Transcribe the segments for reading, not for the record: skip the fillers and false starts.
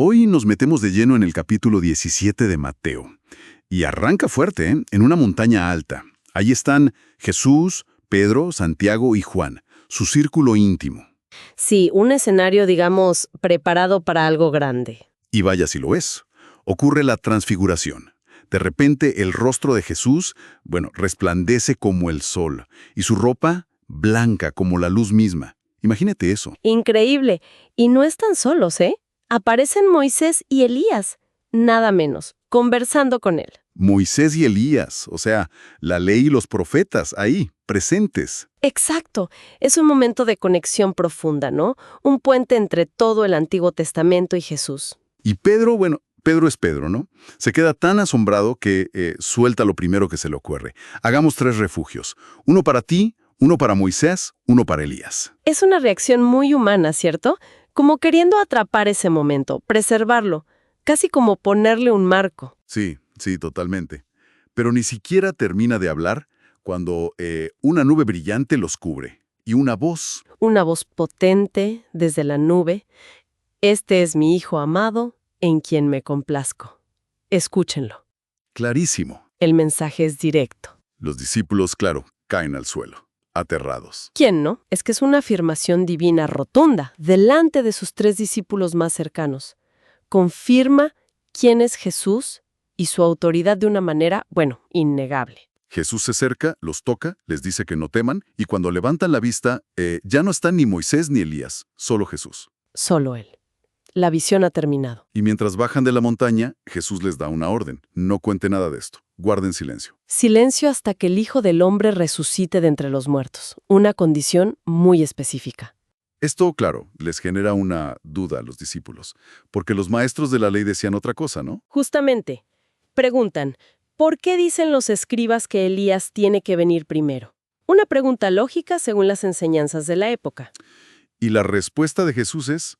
Hoy nos metemos de lleno en el capítulo 17 de Mateo. Y arranca fuerte, ¿eh? En una montaña alta. Ahí están Jesús, Pedro, Santiago y Juan, su círculo íntimo. Sí, un escenario, digamos, preparado para algo grande. Y vaya si lo es. Ocurre la transfiguración. De repente el rostro de Jesús, resplandece como el sol, y su ropa blanca como la luz misma. Imagínate eso. Increíble. Y no están solos, ¿eh? Aparecen Moisés y Elías, nada menos, conversando con él. Moisés y Elías, o sea, la ley y los profetas, ahí, presentes. Exacto. Es un momento de conexión profunda, ¿no? Un puente entre todo el Antiguo Testamento y Jesús. Y Pedro, Pedro es Pedro, ¿no? Se queda tan asombrado que suelta lo primero que se le ocurre. Hagamos 3 refugios. Uno para ti, uno para Moisés, uno para Elías. Es una reacción muy humana, ¿cierto? Como queriendo atrapar ese momento, preservarlo, casi como ponerle un marco. Sí, totalmente. Pero ni siquiera termina de hablar cuando una nube brillante los cubre. Y una voz. Una voz potente desde la nube. Este es mi Hijo amado, en quien me complazco. Escúchenlo. Clarísimo. El mensaje es directo. Los discípulos, claro, caen al suelo, aterrados. ¿Quién no? Es que es una afirmación divina rotunda, delante de sus 3 discípulos más cercanos. Confirma quién es Jesús y su autoridad de una manera, innegable. Jesús se acerca, los toca, les dice que no teman, y cuando levantan la vista, ya no están ni Moisés ni Elías, solo Jesús. Solo él. La visión ha terminado. Y mientras bajan de la montaña, Jesús les da una orden. No cuente nada de esto. Guarden silencio. Silencio hasta que el Hijo del Hombre resucite de entre los muertos. Una condición muy específica. Esto, claro, les genera una duda a los discípulos, porque los maestros de la ley decían otra cosa, ¿no? Justamente, preguntan, ¿por qué dicen los escribas que Elías tiene que venir primero? Una pregunta lógica según las enseñanzas de la época. Y la respuesta de Jesús es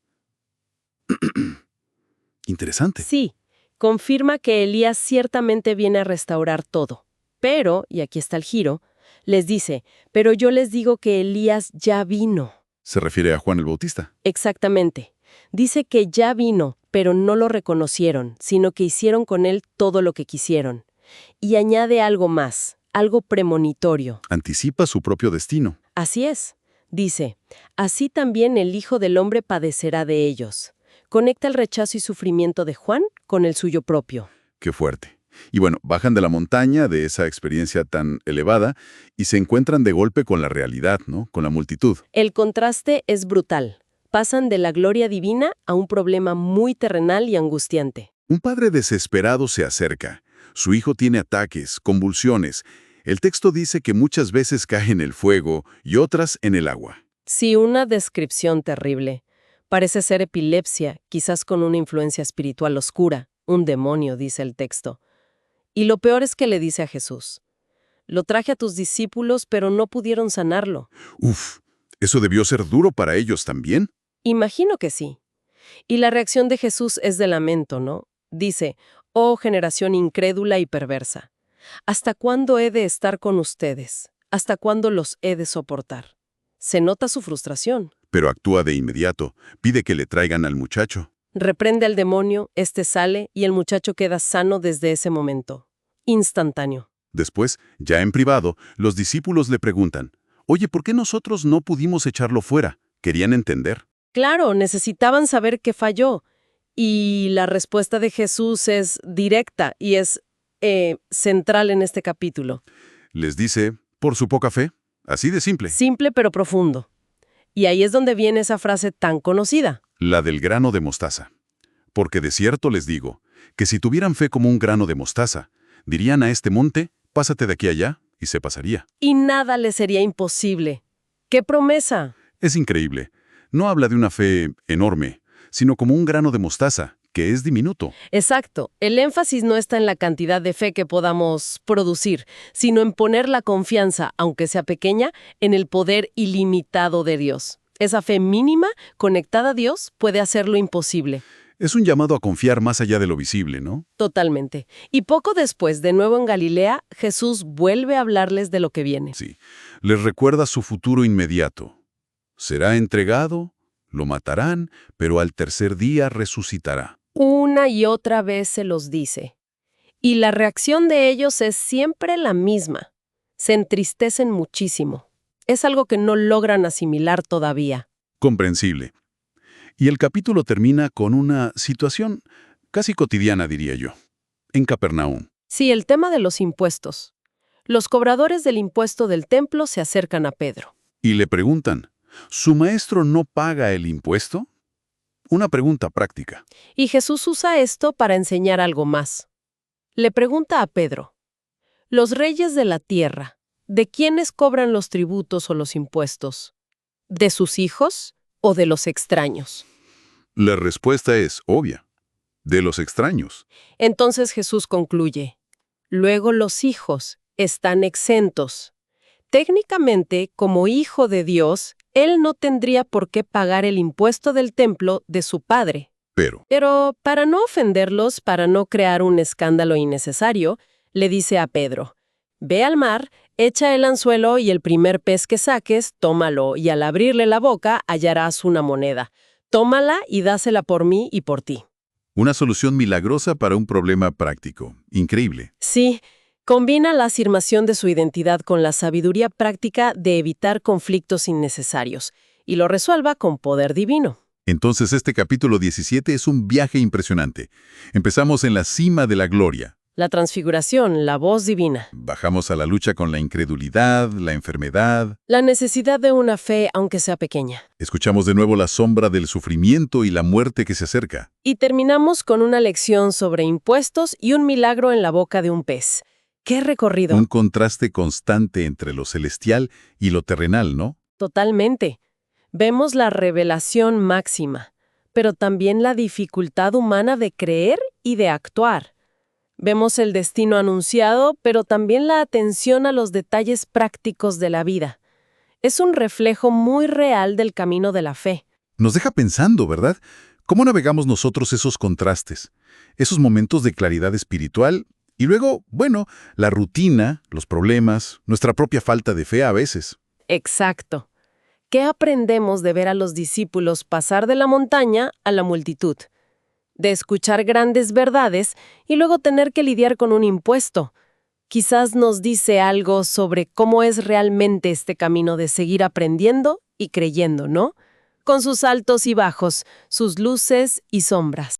interesante. Sí, confirma que Elías ciertamente viene a restaurar todo. Pero, y aquí está el giro, les dice, pero yo les digo que Elías ya vino. Se refiere a Juan el Bautista. Exactamente. Dice que ya vino, pero no lo reconocieron, sino que hicieron con él todo lo que quisieron. Y añade algo más, algo premonitorio. Anticipa su propio destino. Así es. Dice, así también el Hijo del Hombre padecerá de ellos. Conecta el rechazo y sufrimiento de Juan con el suyo propio. Qué fuerte. Y bajan de la montaña, de esa experiencia tan elevada, y se encuentran de golpe con la realidad, ¿no? Con la multitud. El contraste es brutal. Pasan de la gloria divina a un problema muy terrenal y angustiante. Un padre desesperado se acerca. Su hijo tiene ataques, convulsiones. El texto dice que muchas veces cae en el fuego y otras en el agua. Sí, una descripción terrible. Parece ser epilepsia, quizás con una influencia espiritual oscura. Un demonio, dice el texto. Y lo peor es que le dice a Jesús, lo traje a tus discípulos, pero no pudieron sanarlo. Uf, ¿eso debió ser duro para ellos también? Imagino que sí. Y la reacción de Jesús es de lamento, ¿no? Dice, oh generación incrédula y perversa, ¿hasta cuándo he de estar con ustedes? ¿Hasta cuándo los he de soportar? Se nota su frustración. Pero actúa de inmediato, pide que le traigan al muchacho. Reprende al demonio, este sale y el muchacho queda sano desde ese momento. Instantáneo. Después, ya en privado, los discípulos le preguntan, oye, ¿por qué nosotros no pudimos echarlo fuera? Querían entender. Claro, necesitaban saber qué falló. Y la respuesta de Jesús es directa y es central en este capítulo. Les dice, por su poca fe, así de simple. Simple pero profundo. Y ahí es donde viene esa frase tan conocida. La del grano de mostaza. Porque de cierto les digo, que si tuvieran fe como un grano de mostaza, dirían a este monte, pásate de aquí allá, y se pasaría. Y nada le sería imposible. ¡Qué promesa! Es increíble. No habla de una fe enorme, sino como un grano de mostaza, que es diminuto. Exacto. El énfasis no está en la cantidad de fe que podamos producir, sino en poner la confianza, aunque sea pequeña, en el poder ilimitado de Dios. Esa fe mínima, conectada a Dios, puede hacer lo imposible. Es un llamado a confiar más allá de lo visible, ¿no? Totalmente. Y poco después, de nuevo en Galilea, Jesús vuelve a hablarles de lo que viene. Sí. Les recuerda su futuro inmediato. Será entregado, lo matarán, pero al tercer día resucitará. Una y otra vez se los dice. Y la reacción de ellos es siempre la misma. Se entristecen muchísimo. Es algo que no logran asimilar todavía. Comprensible. Y el capítulo termina con una situación casi cotidiana, diría yo, en Capernaum. Sí, el tema de los impuestos. Los cobradores del impuesto del templo se acercan a Pedro. Y le preguntan, ¿su maestro no paga el impuesto? Una pregunta práctica. Y Jesús usa esto para enseñar algo más. Le pregunta a Pedro, los reyes de la tierra, ¿de quiénes cobran los tributos o los impuestos? ¿De sus hijos o de los extraños? La respuesta es obvia, de los extraños. Entonces Jesús concluye, luego los hijos están exentos. Técnicamente, como hijo de Dios, él no tendría por qué pagar el impuesto del templo de su padre. Pero para no ofenderlos, para no crear un escándalo innecesario, le dice a Pedro, ve al mar, echa el anzuelo y el primer pez que saques, tómalo, y al abrirle la boca hallarás una moneda. Tómala y dásela por mí y por ti. Una solución milagrosa para un problema práctico. Increíble. Sí, combina la afirmación de su identidad con la sabiduría práctica de evitar conflictos innecesarios, y lo resuelva con poder divino. Entonces este capítulo 17 es un viaje impresionante. Empezamos en la cima de la gloria. La transfiguración, la voz divina. Bajamos a la lucha con la incredulidad, la enfermedad. La necesidad de una fe, aunque sea pequeña. Escuchamos de nuevo la sombra del sufrimiento y la muerte que se acerca. Y terminamos con una lección sobre impuestos y un milagro en la boca de un pez. ¡Qué recorrido! Un contraste constante entre lo celestial y lo terrenal, ¿no? Totalmente. Vemos la revelación máxima, pero también la dificultad humana de creer y de actuar. Vemos el destino anunciado, pero también la atención a los detalles prácticos de la vida. Es un reflejo muy real del camino de la fe. Nos deja pensando, ¿verdad? ¿Cómo navegamos nosotros esos contrastes? Esos momentos de claridad espiritual y luego, bueno, la rutina, los problemas, nuestra propia falta de fe a veces. Exacto. ¿Qué aprendemos de ver a los discípulos pasar de la montaña a la multitud? De escuchar grandes verdades y luego tener que lidiar con un impuesto. Quizás nos dice algo sobre cómo es realmente este camino de seguir aprendiendo y creyendo, ¿no? Con sus altos y bajos, sus luces y sombras.